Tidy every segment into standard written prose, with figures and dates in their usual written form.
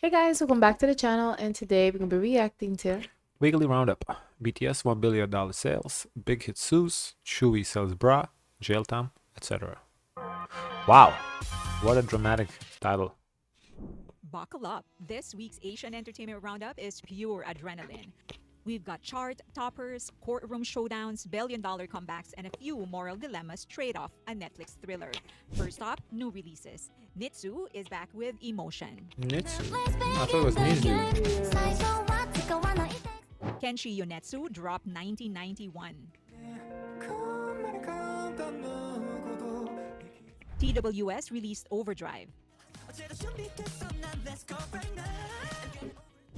Hey guys, welcome back to the channel, and today we're going to be reacting to Weekly roundup. BTS $1 billion sales. Big Hit Sues. TZUYU Sells Bra. JAILTIME, etc. Wow, what a dramatic title. Buckle up. This week's Asian Entertainment Roundup is pure adrenaline. We've got chart toppers, courtroom showdowns, billion-dollar comebacks, and a few moral dilemmas straight off a Netflix thriller. First up, new releases. Nitsu is back with Emotion. Nitsu? I thought it was Nizu. Kenshi Yonetsu dropped 1991. TWS released Overdrive.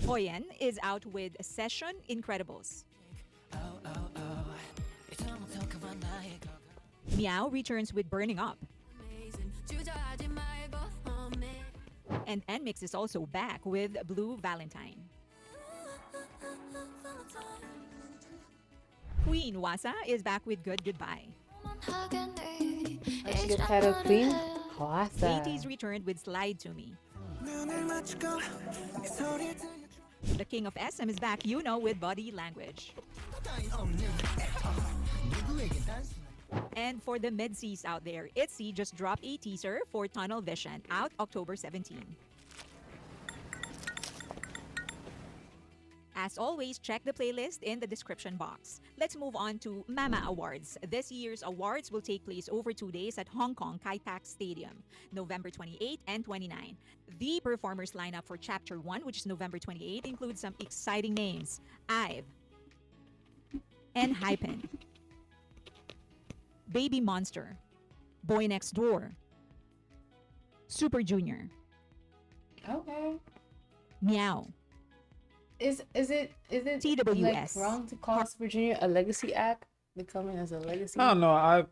Hoyen is out with Session Incredibles. Meow returns with Burning Up. And NMIX is also back with Blue Valentine. Queen Wasa is back with Good Goodbye. Let's get title Queen Hwasa. 80s returned with Slide to Me. The King of SM is back, with Body Language. And for the mid-seas out there, ITZY just dropped a teaser for Tunnel Vision, out October 17. As always, check the playlist in the description box. Let's move on to Mama Awards. This year's awards will take place over 2 days at Hong Kong Kai Tak Stadium, November 28 and 29. The performers lineup for Chapter 1, which is November 28, includes some exciting names: IVE and Hypen, Baby Monster, Boy Next Door, Super Junior, Okay. Meow. Is it TWS. like wrong to call Super Junior a legacy act? Becoming as a legacy? I don't know.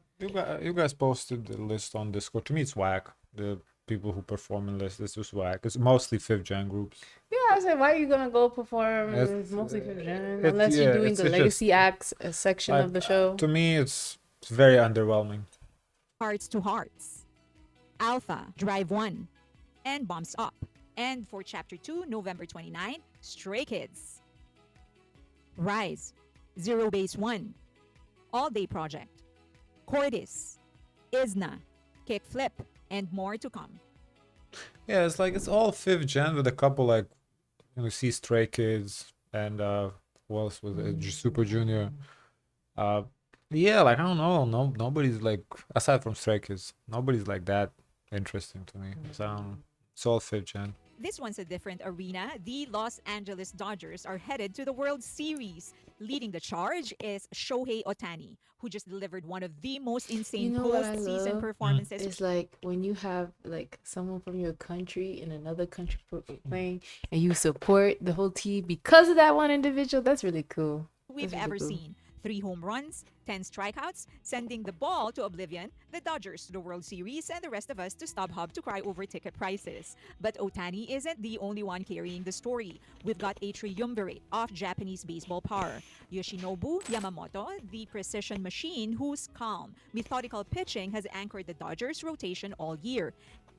You guys posted the list on Discord. To me, it's whack. The people who perform in this was whack. It's mostly 5th gen groups. Yeah, I said, why are you gonna go perform? It's mostly for Jen, unless you're doing the legacy acts section of the show. To me, it's very underwhelming. Hearts to Hearts, Alpha, Drive 1, and Bombs Up. And for Chapter 2, November 29, Stray Kids, Rise, Zero Base 1, All Day Project, Cortis, Isna, Kickflip, and more to come. Yeah, it's all 5th gen with a couple see Stray Kids and who else was it? Super Junior. Yeah, I don't know. Nobody's aside from Stray Kids, nobody's that interesting to me. So it's all 5th gen. This one's a different arena. The Los Angeles Dodgers are headed to the World Series. Leading the charge is Shohei Ohtani, who just delivered one of the most insane postseason performances. It's like when you have someone from your country in another country playing, and you support the whole team because of that one individual. That's really cool. We've ever seen. 3 home runs, 10 strikeouts, sending the ball to oblivion, the Dodgers to the World Series, and the rest of us to StubHub to cry over ticket prices. But Ohtani isn't the only one carrying the story. We've got a triumvirate of Japanese baseball power. Yoshinobu Yamamoto, the precision machine whose calm, methodical pitching has anchored the Dodgers' rotation all year.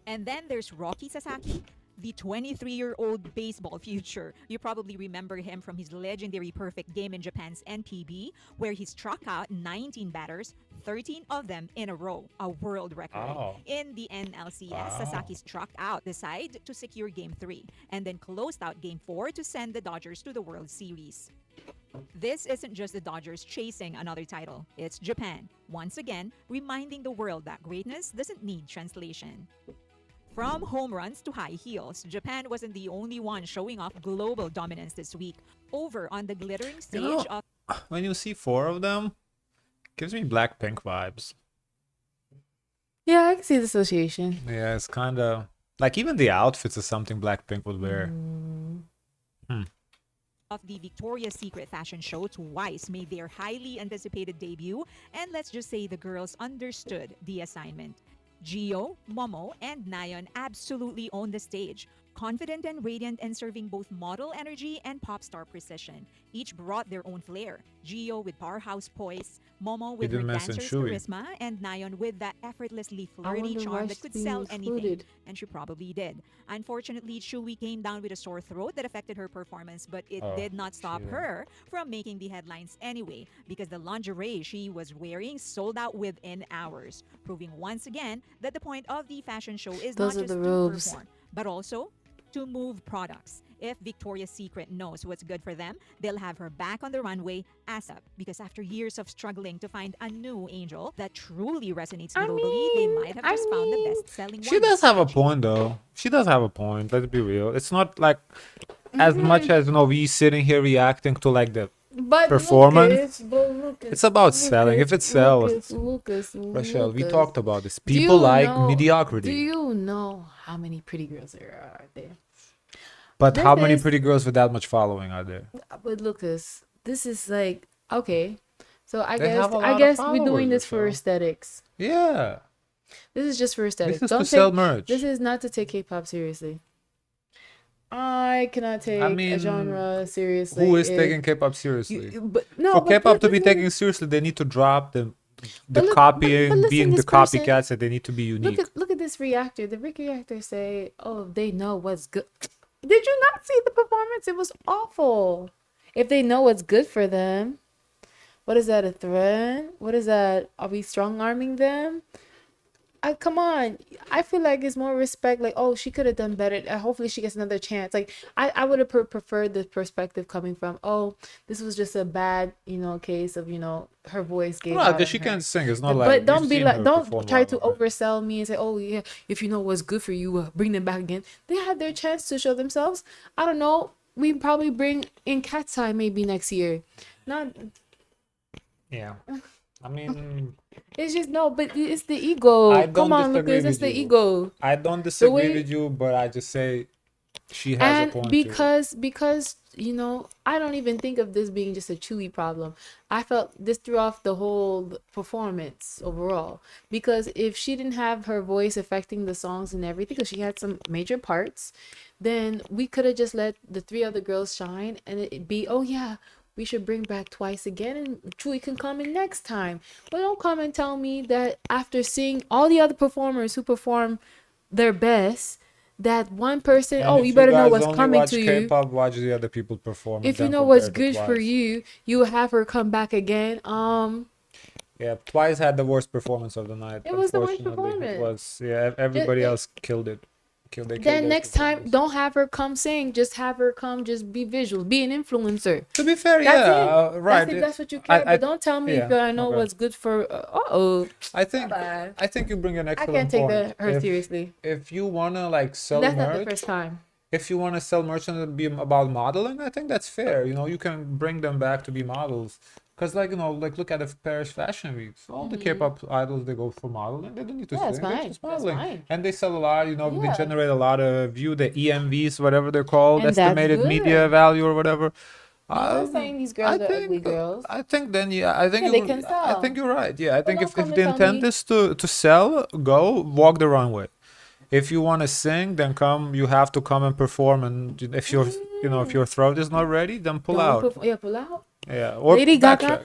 And then there's Rocky Sasaki, the 23-year-old baseball future. You probably remember him from his legendary perfect game in Japan's NPB, where he struck out 19 batters, 13 of them in a row, a world record. Oh. In the NLCS, Sasaki struck out the side to secure Game 3, and then closed out Game 4 to send the Dodgers to the World Series. This isn't just the Dodgers chasing another title. It's Japan, once again, reminding the world that greatness doesn't need translation. From home runs to high heels, Japan wasn't the only one showing off global dominance this week. Over on the glittering stage of... When you see 4 of them, gives me Blackpink vibes. Yeah, I can see the association. Yeah, it's kind of... even the outfits is something Blackpink would wear. Of the Victoria's Secret fashion show, TWICE made their highly anticipated debut, and let's just say the girls understood the assignment. Gio, Momo, and Nayeon absolutely owned the stage. Confident and radiant and serving both model energy and pop star precision. Each brought their own flair. Gio with powerhouse poise, Momo with her didn't mention dancer's Chewy. charisma, and Nayeon with that effortlessly I flirty wonder why charm that could she sell was anything. included. And she probably did. Unfortunately, Chewy came down with a sore throat that affected her performance, but it Oh, did not stop shit. her from making the headlines anyway, because the lingerie she was wearing sold out within hours, proving once again that the point of the fashion show is Those not are just the to robes. perform, but also to move products. If Victoria's Secret knows what's good for them, they'll have her back on the runway ASAP, because after years of struggling to find a new angel that truly resonates I globally, they mean- might have I just found the mean, best-selling She one. does have a point though. She does have a point. Let's be real. It's not like as much as we sitting here reacting to like the But performance. Lucas, It's about selling. If it sells, Lucas, Rachel, we Lucas. talked about this. Do you People like know- mediocrity. Do you know how many pretty girls there are out there? But This how many is- pretty girls with that much following are there? But Lucas, this is like okay. So I They guess have a lot I of guess we're doing followers, this for Rachel. aesthetics. Yeah. This is just for aesthetics. This is Don't to sell take, merch. This is not to take K-pop seriously. I cannot take a mean, genre seriously. Who is if taking K-pop seriously? but no, For but K-pop to be listen- taken seriously, they need to drop the But look- copying, but listen, being the this person- copycats, and they need to be unique. Look at this reactor. The reactor say, "Oh, they know what's good." Did you not see the performance? It was awful. If they know what's good for them, what is that, a threat? What is that? Are we strong arming them? Come on. I feel like it's more respect. Like, oh, she could have done better. Hopefully she gets another chance. Like, I would have preferred the perspective coming from, oh, this was just a bad, case of, her voice gave No, out because on she her. can't sing. It's not like. But don't we've be seen like, her don't perform try well to on it. oversell me and say, oh yeah, if you know what's good for you, bring them back again. They had their chance to show themselves. I don't know. We probably bring in Cat's Eye maybe next year. Not. Yeah. I mean, It's just no, but it's the ego. I don't Come on, disagree Lucas, it's with the you. ego. I don't disagree way- with you, but I just say she has a And point. because I don't even think of this being just a Chewy problem. I felt this threw off the whole performance overall, because if she didn't have her voice affecting the songs and everything, because she had some major parts, then we could have just let the three other girls shine and it'd be, oh yeah, we should bring back Twice again and Chewy can come in next time. But don't come and tell me that after seeing all the other performers who perform their best, that one person, And oh, if you better know guys what's only coming watch to you. K-pop, watch the other people perform. and If you then know what's compare good to for Twice. you have her come back again. Yeah, Twice had the worst performance of the night. It was the worst Unfortunately. It performance. was, everybody it- else killed it. They killed then their next time, performance. don't have her come sing. Just have her come, just be visual, be an influencer. To be fair, That's yeah, it. right. That's what you care. But don't tell me yeah, if I know okay. what's good for. Oh, I think bye. I think you bring an I excellent can't take point. her seriously. If you wanna like sell That's not the merch, first time. if you wanna sell merch and be about modeling, I think that's fair. You can bring them back to be models. Cause look at the Paris Fashion Weeks. All the K-pop idols, they go for modeling. They don't need to Yeah, it's sing. They're fine. just That's modeling, fine. and they sell a lot. They Yeah. generate a lot of view. The EMVs, whatever they're called, And that's estimated media good. value or whatever. I'm not saying these girls are ugly girls. I think then I think Yeah, they can I sell. think you're right. Yeah, I think don't if come the and tell intent me- is to sell, go walk the runway. If you want to sing, then come. You have to come and perform. And if your throat is not ready, then pull Don't out. pull out. Yeah, or Lady backtrack.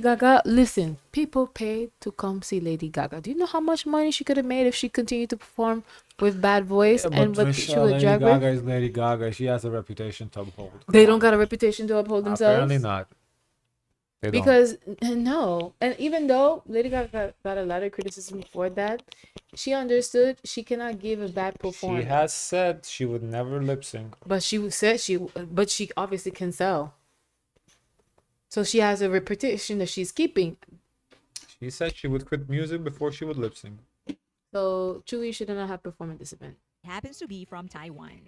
Gaga, listen, people pay to come see Lady Gaga. Do you know how much money she could have made if she continued to perform with bad voice and what she would drag with? is Lady Gaga. She has a reputation to uphold. They don't got a reputation to uphold themselves. Apparently not. They don't. Because no, and even though Lady Gaga got a lot of criticism for that, she understood she cannot give a bad She performance. has said she would never lip sync. But she obviously can sell. So she has a reputation that she's keeping. She said she would quit music before she would lip sync. So Chewy should not have performed at this event. Happens to be from Taiwan.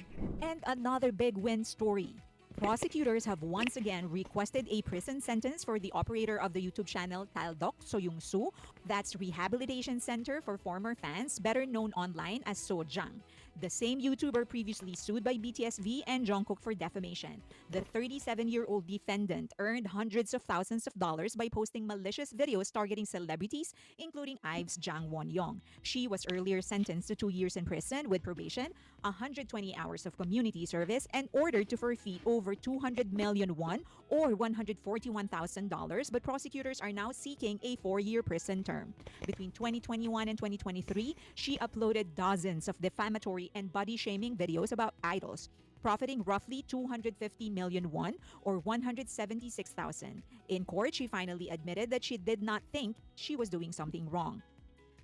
And another big win story. Prosecutors have once again requested a prison sentence for the operator of the YouTube channel Taldok Soyung Su. That's Rehabilitation Center for Former Fans, better known online as Jang. the same YouTuber previously sued by BTSV and Jungkook for defamation. The 37-year-old defendant earned hundreds of thousands of dollars by posting malicious videos targeting celebrities, including IVE's Jang Won-young. She was earlier sentenced to 2 years in prison with probation, 120 hours of community service, and ordered to forfeit over 200 million won or $141,000, but prosecutors are now seeking a 4-year prison term. Between 2021 and 2023, she uploaded dozens of defamatory and body-shaming videos about idols, profiting roughly 250 million won or 176,000. In court, she finally admitted that she did not think she was doing something wrong.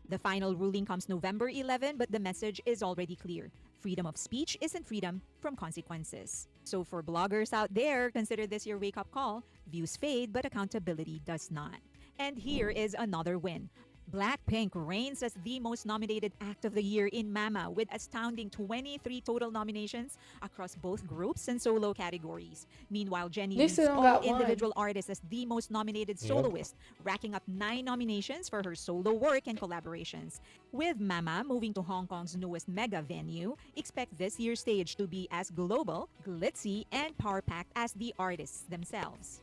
The final ruling comes November 11, but the message is already clear. Freedom of speech isn't freedom from consequences. So for bloggers out there, consider this your wake-up call. Views fade, but accountability does not. And here is another win. Blackpink reigns as the most nominated act of the year in MAMA with astounding 23 total nominations across both groups and solo categories. Meanwhile, Jenny They leads still don't all got one. individual artists as the most nominated soloist, racking up 9 nominations for her solo work and collaborations. With MAMA moving to Hong Kong's newest mega venue, expect this year's stage to be as global, glitzy, and power-packed as the artists themselves.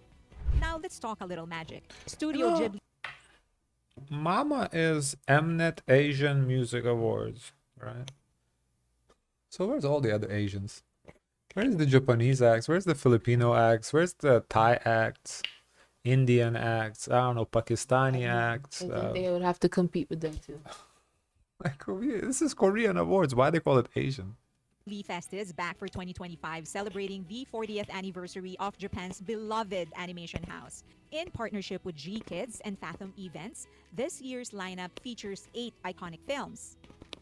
Now let's talk a little magic. Studio No. Ghibli Mama is Mnet Asian Music Awards, right? So where's all the other Asians? Where's the Japanese acts? Where's the Filipino acts? Where's the Thai acts? Indian acts? I don't know, Pakistani acts. I think they would have to compete with them too. Like Korea. This is Korean awards. Why they call it Asian? Fest is back for 2025, celebrating the 40th anniversary of Japan's beloved animation house. In partnership with G Kids and Fathom Events, this year's lineup features 8 iconic films,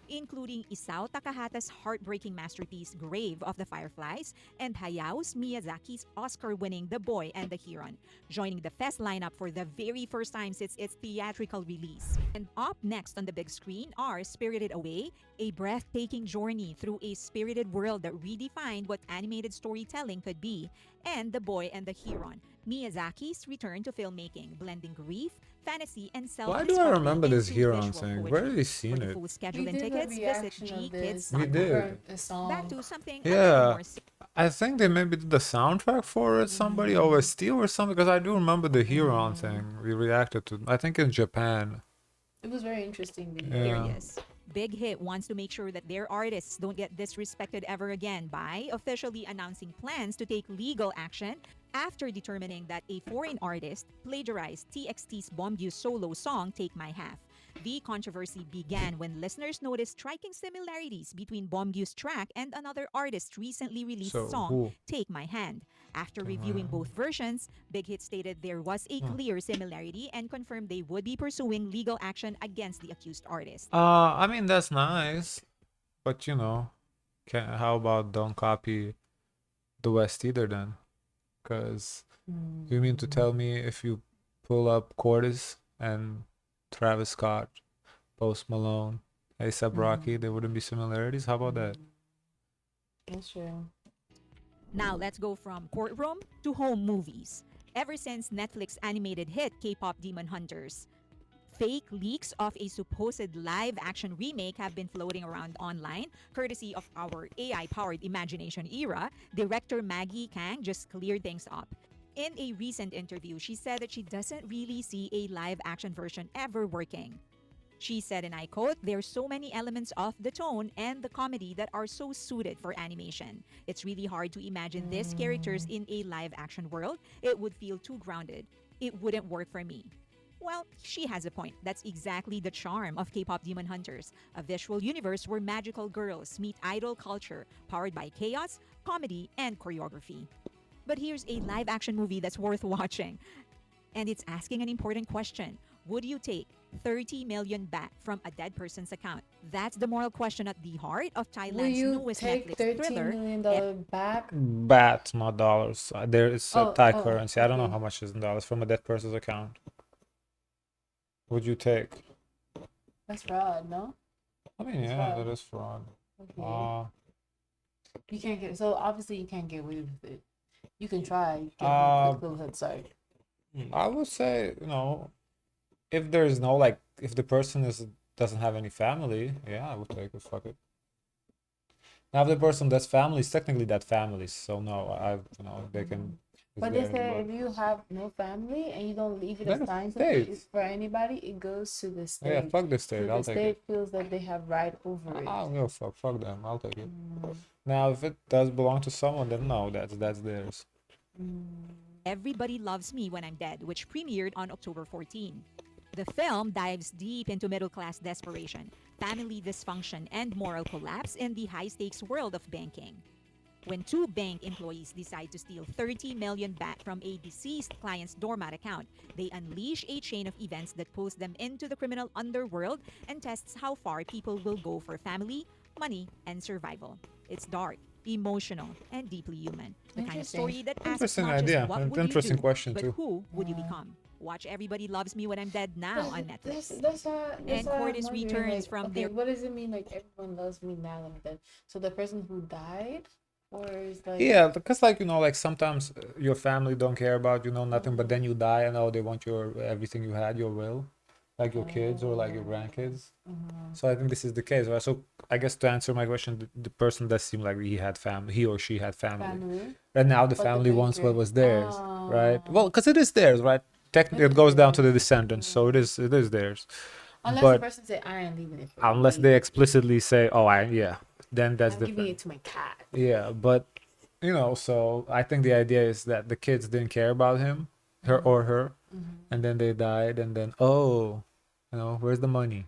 including Isao Takahata's heartbreaking masterpiece Grave of the Fireflies and Hayao Miyazaki's Oscar-winning The Boy and the Heron, joining the fest lineup for the very first time since its theatrical release. And up next on the big screen are Spirited Away, a breathtaking journey through a spirited world that redefined what animated storytelling could be, and The Boy and the Heron, Miyazaki's return to filmmaking, blending grief, fantasy, and Why do I remember this Heron thing? Where have you seen For the it? full schedule We and did a tickets, visit reaction of this. We did. for a song. Back to something a little Yeah. more I think they maybe did the soundtrack for it, somebody over Steel or something, because I do remember the Heron thing. We reacted to, I think in Japan. It was very interesting. Yeah. serious. Big Hit wants to make sure that their artists don't get disrespected ever again by officially announcing plans to take legal action after determining that a foreign artist plagiarized TXT's Bombus solo song Take My Half. The controversy began when listeners noticed striking similarities between Bombus' track and another artist's recently released So, song who? Take My Hand. After reviewing both versions, Big Hit stated there was a clear similarity and confirmed they would be pursuing legal action against the accused artist. I mean, that's nice, but you know, how about don't copy the West either then? Because you mean to tell me if you pull up Cortis and Travis Scott, Post Malone, A$AP Rocky, there wouldn't be similarities? How about that? That's true. Now let's go from courtroom to home movies. Ever since Netflix animated hit K-pop Demon Hunters, fake leaks of a supposed live-action remake have been floating around online, courtesy of our AI-powered imagination era. Director Maggie Kang just cleared things up. In a recent interview, she said that she doesn't really see a live-action version ever working. She said, and I quote, "There's so many elements of the tone and the comedy that are so suited for animation. It's really hard to imagine these characters in a live-action world. It would feel too grounded. It wouldn't work for me." Well, she has a point. That's exactly the charm of K-pop Demon Hunters, a visual universe where magical girls meet idol culture, powered by chaos, comedy, and choreography. But here's a live-action movie that's worth watching. And it's asking an important question. Would you take 30 million baht from a dead person's account? That's the moral question at the heart of Will Thailand's you newest take Netflix $13 thriller. million back? Baht, not dollars. There is a Thai oh, currency. I don't know okay. how much is in dollars from a dead person's account. Would you take? That's fraud, no? I mean, It's yeah, fraud. that is fraud. Okay. You can't get, so obviously you can't get away with it. You can try. You can Uh, quick little head start. I would say, you know, if there's no like, if the person doesn't have any family, yeah, I would take it. Fuck it. Now the person that's family is technically that family, so no, they can. But they say if you have no family and you don't leave it Then it assigned stays. for anybody, it goes to the state. Yeah, fuck the state. So I'll the take state it. feels that they have right over it. I don't give a fuck. Fuck them. I'll take it. Now, if it does belong to someone, then no, that's theirs. Everybody Loves Me When I'm Dead, which premiered on October 14. The film dives deep into middle class desperation, family dysfunction, and moral collapse in the high stakes world of banking. When two bank employees decide to steal 30 million baht from a deceased client's doormat account, they unleash a chain of events that pulls them into the criminal underworld and tests how far people will go for family, money, and survival. It's dark, emotional, and deeply human. The kind of Interesting. story that asks Interesting not idea. just what An would you interesting do, question, but too. who would you become. Watch Everybody Loves Me When I'm Dead now on Netflix. That's And why I'm Cortis wondering, returns like, from okay, their what does it mean, like, everyone loves me now and then? So the person who died, or is like, Yeah, because like sometimes your family don't care about nothing, but then you die and they want your everything you had, your will, like your kids or like your grandkids. So I think this is the case, right? So I guess to answer my question, the person does seem like he or she had family, and now the But the family wants what banker- was theirs, right? Well, because it is theirs, right? Technically, it goes down to the descendants, so it is theirs. unless But the person say, I ain't leaving it for unless you. they explicitly say, then that's I'm giving different. it to my cat. Yeah, but so I think the idea is that the kids didn't care about him, her, and then they died, and then where's the money?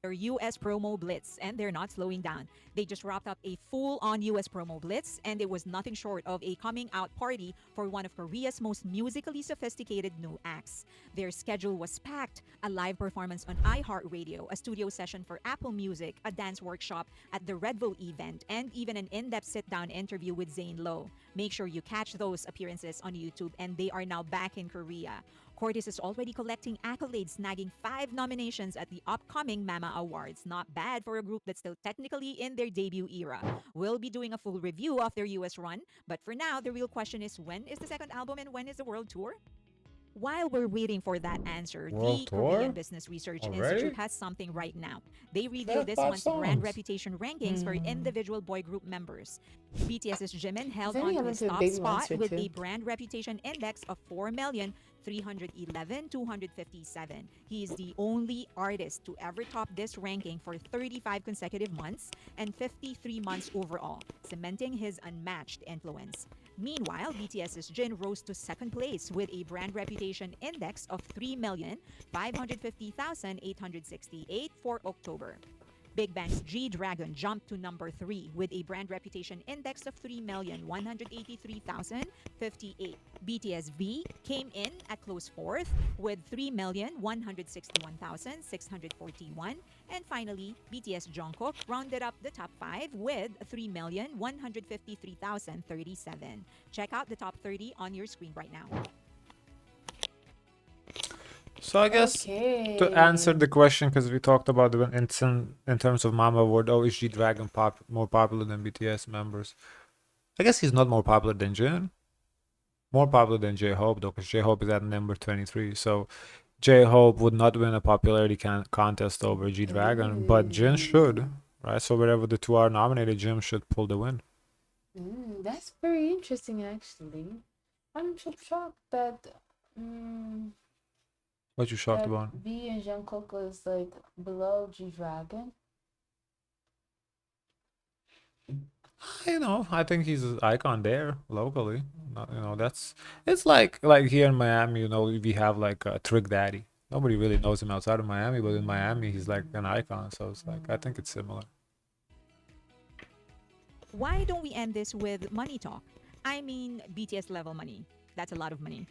their US promo blitz, and they're not slowing down. They just wrapped up a full-on US promo blitz, and it was nothing short of a coming-out party for one of Korea's most musically sophisticated new acts. Their schedule was packed: a live performance on iHeartRadio, a studio session for Apple Music, a dance workshop at the Red Bull event, and even an in-depth sit-down interview with Zane Lowe. Make sure you catch those appearances on YouTube, and they are now back in Korea. Cortis is already collecting accolades, snagging 5 nominations at the upcoming Mama Awards. Not bad for a group that's still technically in their debut era. We'll be doing a full review of their US run, but for now, the real question is, when is the second album and when is the world tour? While we're waiting for that answer, World the tour? Korean Business Research Already? Institute has something right now. They They revealed have this 5 month's brand songs. reputation rankings for individual boy group members. BTS's Jimin held Jenny on to happened his to a top big spot monster with too. a brand reputation index of 4,311,257. He is the only artist to ever top this ranking for 35 consecutive months and 53 months overall, cementing his unmatched influence. Meanwhile, BTS's Jin rose to second place with a brand reputation index of 3,550,868 for October. Big Bang's G-Dragon jumped to number 3 with a brand reputation index of 3,183,058. BTS V came in at close fourth with 3,161,641. And finally, BTS Jungkook rounded up the top 5 with 3,153,037. Check out the top 30 on your screen right now. So I guess to answer the question, because we talked about in terms of Mama Award, is G-Dragon more popular than BTS members? I guess he's not more popular than Jin. More popular than J-Hope though, because J-Hope is at number 23. So J-Hope would not win a popularity contest over G-Dragon, but Jin should, right? So wherever the two are nominated, Jin should pull the win. That's very interesting, actually. I'm so shocked that What you shocked that about? V and Jungkook is like below G-Dragon. I think he's an icon there locally. It's like here in Miami, we have like Trick Daddy. Nobody really knows him outside of Miami, but in Miami, he's like an icon. So it's like, I think it's similar. Why don't we end this with money talk? I mean, BTS level money. That's a lot of money.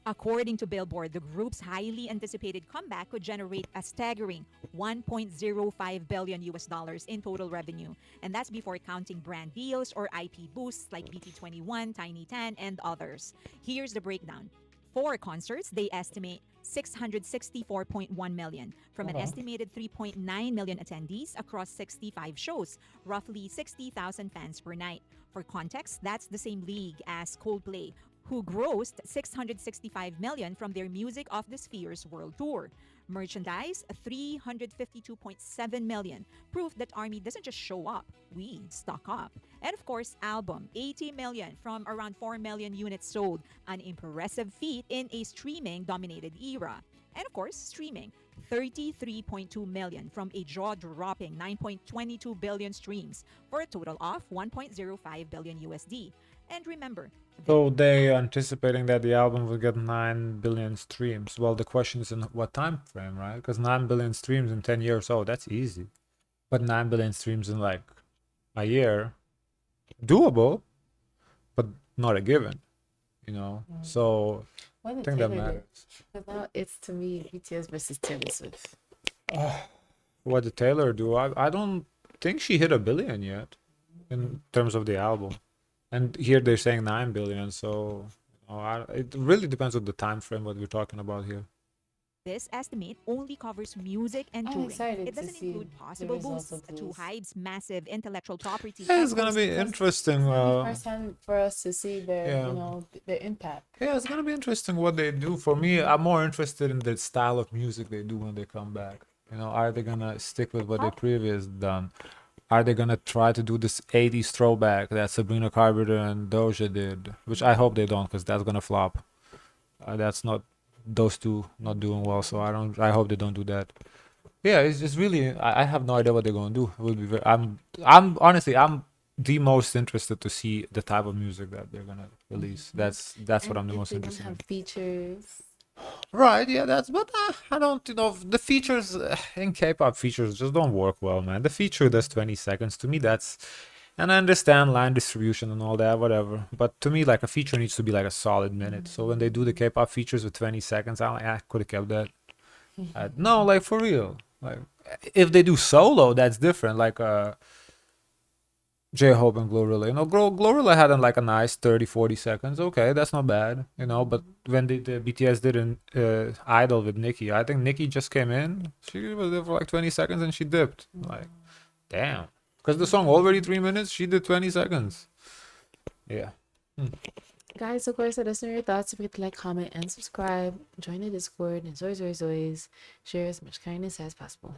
According to Billboard, the group's highly anticipated comeback could generate a staggering 1.05 billion US dollars in total revenue, and that's before counting brand deals or IP boosts like BT21, Tiny Tan, and others. Here's the breakdown. For concerts, they estimate 664.1 million from an estimated 3.9 million attendees across 65 shows, roughly 60,000 fans per night. For context, that's the same league as Coldplay, who grossed 665 million from their Music of the Spheres World Tour. Merchandise, 352.7 million. Proof that ARMY doesn't just show up, we stock up. And of course, album, 80 million from around 4 million units sold. An impressive feat in a streaming-dominated era. And of course, streaming, 33.2 million from a jaw-dropping 9.22 billion streams for a total of 1.05 billion USD. And remember, So they anticipating that the album will get 9 billion streams. Well, the question is in what time frame, right? Because 9 billion streams in 10 years, oh, that's easy. But 9 billion streams in like a year, doable, but not a given, you know? So What I did think that Taylor do? matters. Because now it's to me BTS versus Taylor Swift. What did Taylor do? I don't think she hit a billion yet in terms of the album. And here they're saying 9 billion, so it really depends on the time frame what we're talking about here. this estimate only covers music and I'm touring. excited It to doesn't see include the possible results boosts of to this. Hybe's massive intellectual property. Yeah, and it's gonna be Because interesting. It's gonna be first hand for us to see their, Yeah. their impact. Yeah, it's gonna be interesting what they do. For me, I'm more interested in the style of music they do when they come back. Are they gonna stick with what they previous done? Are they gonna try to do this 80s throwback that Sabrina Carpenter and Doja did? Which I hope they don't, because that's gonna flop. That's not those two not doing well, so I hope they don't do that. Yeah, it's just really I have no idea what they're gonna do. It will be very, I'm honestly I'm the most interested to see the type of music that they're gonna release. That's what And I'm the if most they're gonna interested in. have features. Right, yeah, but I don't, the features in K-pop features just don't work well, man. The feature does 20 seconds. To me, and I understand line distribution and all that, whatever. But to me, like a feature needs to be like a solid minute. So when they do the K-pop features with 20 seconds, I'm like, I could have kept that. No, like for real. Like if they do solo, that's different. Like J-Hope and Glorilla. Glorilla had like a nice 30, 40 seconds. Okay, that's not bad. But when the BTS did an Idol with Nicki, I think Nicki just came in. She was there for like 20 seconds and she dipped. Like, damn. Because the song already 3 minutes, she did 20 seconds. Yeah. Guys, of course, let us know your thoughts. If you could like, comment, and subscribe. Join the Discord. And always, share as much kindness as possible.